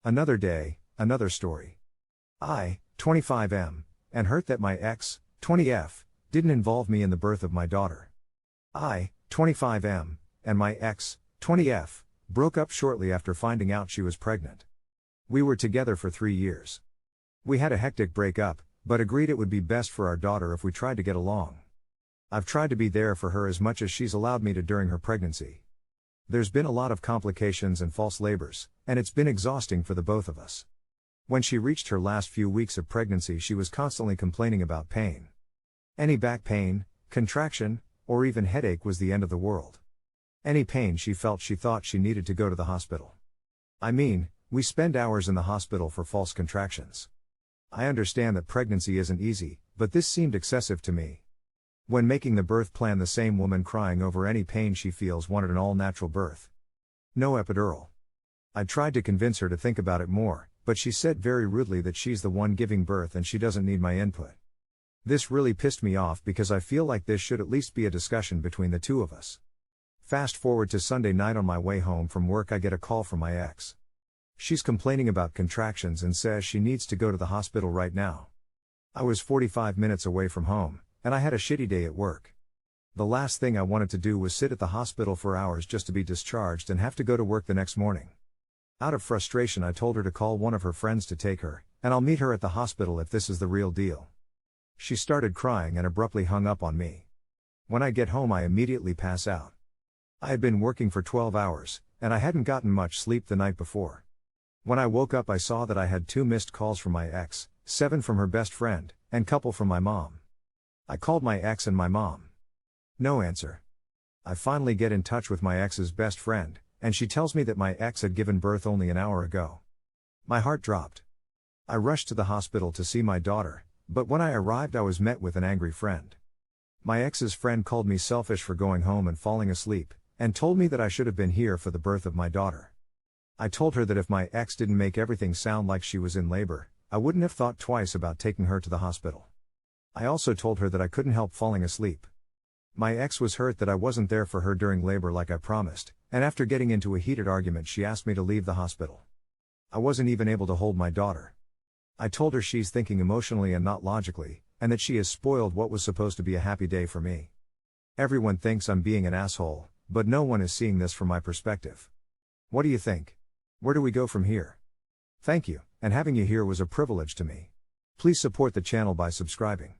Another day, another story. I, 25M, and hurt that my ex, 20F, didn't involve me in the birth of my daughter. I, 25M, and my ex, 20F, broke up shortly after finding out she was pregnant. We were together for 3 years. We had a hectic breakup, but agreed it would be best for our daughter if we tried to get along. I've tried to be there for her as much as she's allowed me to during her pregnancy. There's been a lot of complications and false labors, and it's been exhausting for the both of us. When she reached her last few weeks of pregnancy, she was constantly complaining about pain. Any back pain, contraction, or even headache was the end of the world. Any pain she felt, she thought she needed to go to the hospital. I mean, we spend hours in the hospital for false contractions. I understand that pregnancy isn't easy, but this seemed excessive to me. When making the birth plan, the same woman crying over any pain she feels wanted an all-natural birth. No epidural. I tried to convince her to think about it more, but she said very rudely that she's the one giving birth and she doesn't need my input. This really pissed me off because I feel like this should at least be a discussion between the two of us. Fast forward to Sunday night. On my way home from work, I get a call from my ex. She's complaining about contractions and says she needs to go to the hospital right now. I was 45 minutes away from home, and I had a shitty day at work. The last thing I wanted to do was sit at the hospital for hours just to be discharged and have to go to work the next morning. Out of frustration, I told her to call one of her friends to take her, and I'll meet her at the hospital if this is the real deal. She started crying and abruptly hung up on me. When I get home, I immediately pass out. I had been working for 12 hours, and I hadn't gotten much sleep the night before. When I woke up, I saw that I had 2 missed calls from my ex, 7 from her best friend, and couple from my mom. I called my ex and my mom. No answer. I finally get in touch with my ex's best friend, and she tells me that my ex had given birth only an hour ago. My heart dropped. I rushed to the hospital to see my daughter, but when I arrived, I was met with an angry friend. My ex's friend called me selfish for going home and falling asleep, and told me that I should have been here for the birth of my daughter. I told her that if my ex didn't make everything sound like she was in labor, I wouldn't have thought twice about taking her to the hospital. I also told her that I couldn't help falling asleep. My ex was hurt that I wasn't there for her during labor like I promised, and after getting into a heated argument, she asked me to leave the hospital. I wasn't even able to hold my daughter. I told her she's thinking emotionally and not logically, and that she has spoiled what was supposed to be a happy day for me. Everyone thinks I'm being an asshole, but no one is seeing this from my perspective. What do you think? Where do we go from here? Thank you, and having you here was a privilege to me. Please support the channel by subscribing.